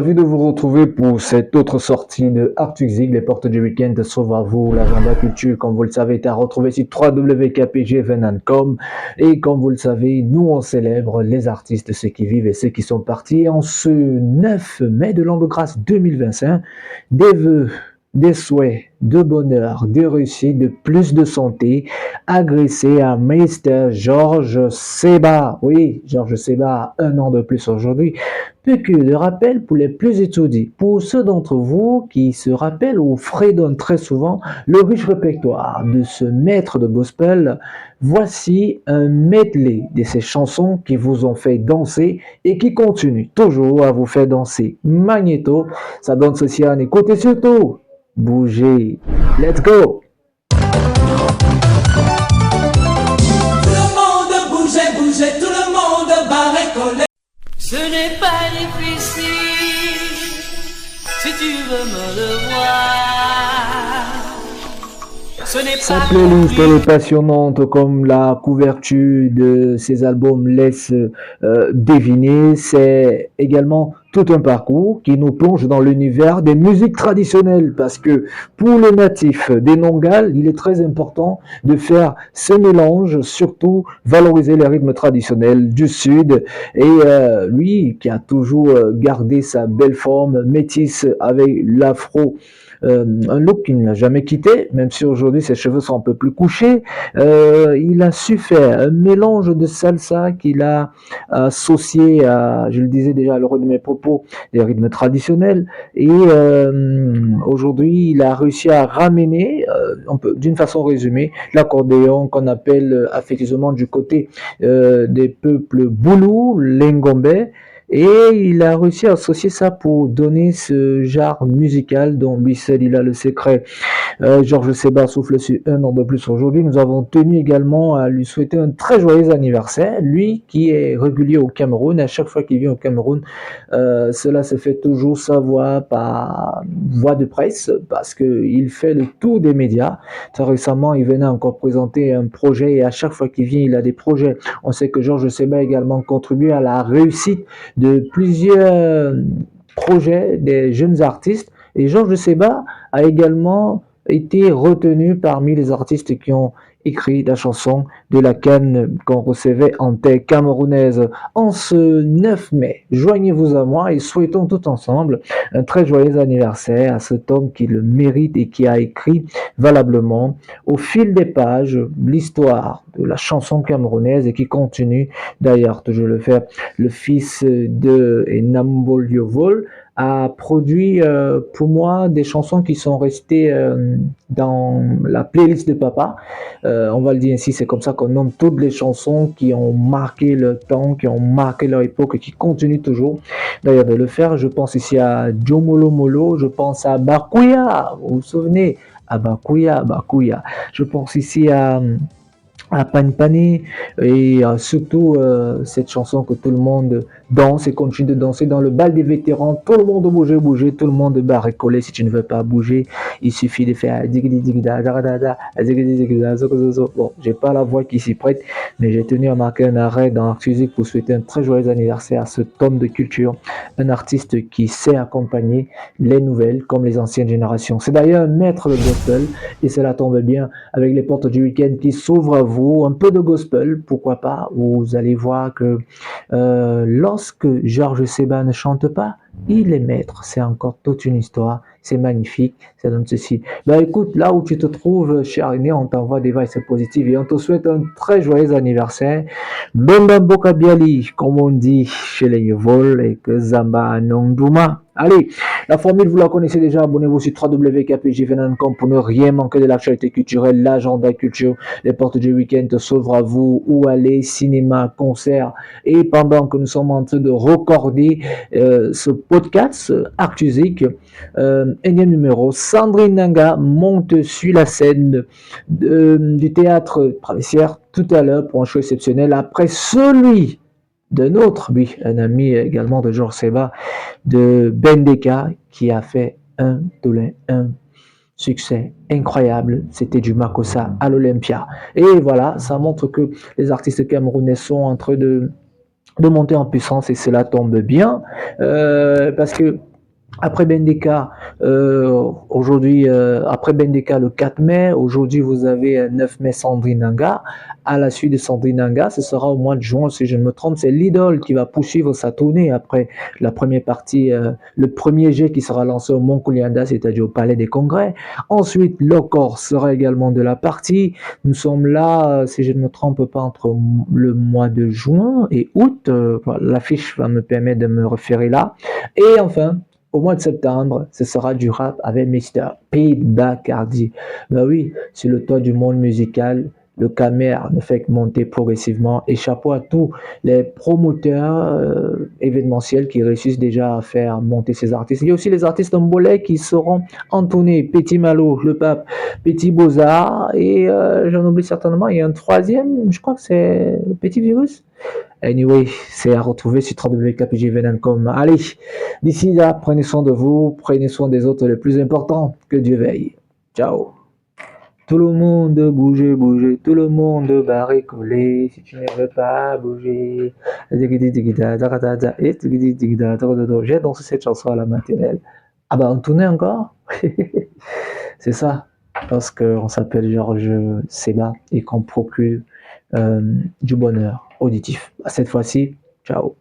ravi de vous retrouver pour cette autre sortie de Artuxig, les portes du week-end s'ouvrent à vous. L'agenda culture, comme vous le savez, est à retrouver sur www.kpgfn.com. Et comme vous le savez, nous on célèbre les artistes, ceux qui vivent et ceux qui sont partis. En ce 9 mai de l'an de grâce 2025, des vœux, des souhaits de bonheur, de réussite, de plus de santé, agressé à Mr. Georges Seba. Oui, Georges Seba a un an de plus aujourd'hui. Peu de rappel pour les plus étourdis. Pour ceux d'entre vous qui se rappellent ou fredonnent très souvent le riche répertoire de ce maître de gospel, voici un medley de ces chansons qui vous ont fait danser et qui continuent toujours à vous faire danser. Magnéto, ça donne ceci à en écouter surtout. Bougez. Let's go! Tout le monde bougeait, bougeait, tout le monde barrait. Ce n'est pas difficile si tu veux me le voir. Sa playlist elle est passionnante comme la couverture de ses albums laisse deviner. C'est également tout un parcours qui nous plonge dans l'univers des musiques traditionnelles parce que pour les natifs des Nongal, il est très important de faire ce mélange, surtout valoriser les rythmes traditionnels du Sud et lui qui a toujours gardé sa belle forme métisse avec l'afro. Un look qu'il n'a jamais quitté, même si aujourd'hui ses cheveux sont un peu plus couchés. Il a su faire un mélange de salsa qu'il a associé à, je le disais déjà à l'heure de mes propos, des rythmes traditionnels. Et aujourd'hui, il a réussi à ramener, d'une façon résumée, l'accordéon qu'on appelle affectueusement du côté des peuples Boulou, Lengombe. Et il a réussi à associer ça pour donner ce genre musical dont lui seul il a le secret. Georges Seba souffle sur un an de plus aujourd'hui. Nous avons tenu également à lui souhaiter un très joyeux anniversaire. Lui qui est régulier au Cameroun, à chaque fois qu'il vient au Cameroun, cela se fait toujours savoir par voie de presse parce qu'il fait le tour des médias. Très récemment, il venait encore présenter un projet et à chaque fois qu'il vient, il a des projets. On sait que Georges Seba a également contribué à la réussite de plusieurs projets des jeunes artistes et Georges Seba a également été retenu parmi les artistes qui ont écrit la chanson de la canne qu'on recevait en terre camerounaise en ce 9 mai. Joignez-vous à moi et souhaitons tout ensemble un très joyeux anniversaire à cet homme qui le mérite et qui a écrit valablement au fil des pages l'histoire de la chanson camerounaise et qui continue d'ailleurs toujours le faire. Le fils de Enambolio Vol a produit pour moi des chansons qui sont restées dans la playlist de papa. On va le dire ainsi, c'est comme ça qu'on nomme toutes les chansons qui ont marqué le temps, qui ont marqué leur époque et qui continuent toujours d'ailleurs de le faire. Je pense ici à Jomolo Molo, je pense à Bakuya, vous vous souvenez, à Bakuya. Je pense ici à Pani et surtout cette chanson que tout le monde danse et continue de danser dans le bal des vétérans. Tout le monde bouger, tout le monde barricoler. Si tu ne veux pas bouger, il suffit de faire bon, j'ai pas la voix qui s'y prête, mais j'ai tenu à marquer un arrêt dans Art Music pour souhaiter un très joyeux anniversaire à cet homme de culture, un artiste qui sait accompagner les nouvelles comme les anciennes générations. C'est d'ailleurs un maître de gospel et cela tombe bien avec les portes du week-end qui s'ouvrent à vous. Un peu de gospel, pourquoi pas. Vous allez voir que lorsque Georges Seba ne chante pas, il est maître. C'est encore toute une histoire. C'est magnifique. Ça donne ceci. Ben écoute, là où tu te trouves, cher aîné, on t'envoie des vibes positives et on te souhaite un très joyeux anniversaire. Bemba Boka Biali, comme on dit chez les Yevol et que Zamba Nongduma. Allez, la formule, vous la connaissez déjà. Abonnez-vous sur www.kpgfn.com pour ne rien manquer de l'actualité culturelle, l'agenda culture, les portes du week-end s'ouvrent à vous, où aller, cinéma, concert. Et pendant que nous sommes en train de recorder ce podcast, Artusic, énième numéro, Sandrine Nanga monte sur la scène du théâtre Travessière tout à l'heure pour un show exceptionnel après celui d'un autre, oui, un ami également de Georges Seba, de Bendeka, qui a fait un succès incroyable. C'était du Makossa à l'Olympia. Et voilà, ça montre que les artistes camerounais sont en train de monter en puissance et cela tombe bien parce que Après Bendeka, aujourd'hui, après Bendeka le 4 mai, aujourd'hui vous avez 9 mai Sandrine Nanga. À la suite de Sandrine Nanga, ce sera au mois de juin, si je ne me trompe, c'est Lidl qui va poursuivre sa tournée après la première partie, le premier jet qui sera lancé au Mont Koulianda, c'est-à-dire au Palais des Congrès. Ensuite, Locor sera également de la partie. Nous sommes là, si je ne me trompe pas, entre le mois de juin et août. Voilà, l'affiche va me permettre de me référer là. Et enfin, au mois de septembre, ce sera du rap avec Mr. Pete Bacardi. Ben oui, sur le toit du monde musical, le Camer ne fait que monter progressivement. Et chapeau à tous les promoteurs événementiels qui réussissent déjà à faire monter ces artistes. Il y a aussi les artistes angolais qui seront en tournée. Petit Malo, le pape, Petit Beaux-Arts. Et j'en oublie certainement, il y a un troisième, je crois que c'est Petit Virus. Anyway, c'est à retrouver sur www.kpgvn.com. Allez, d'ici là, prenez soin de vous, prenez soin des autres, le plus important, que Dieu veille. Ciao. Tout le monde bouge, bouge, tout le monde barré collé, si tu ne veux pas bouger. J'ai dansé cette chanson à la maternelle. Ah bah, on tournait encore. C'est ça, parce qu'on s'appelle Georges Seba et qu'on procure du bonheur auditif. Cette fois-ci, ciao.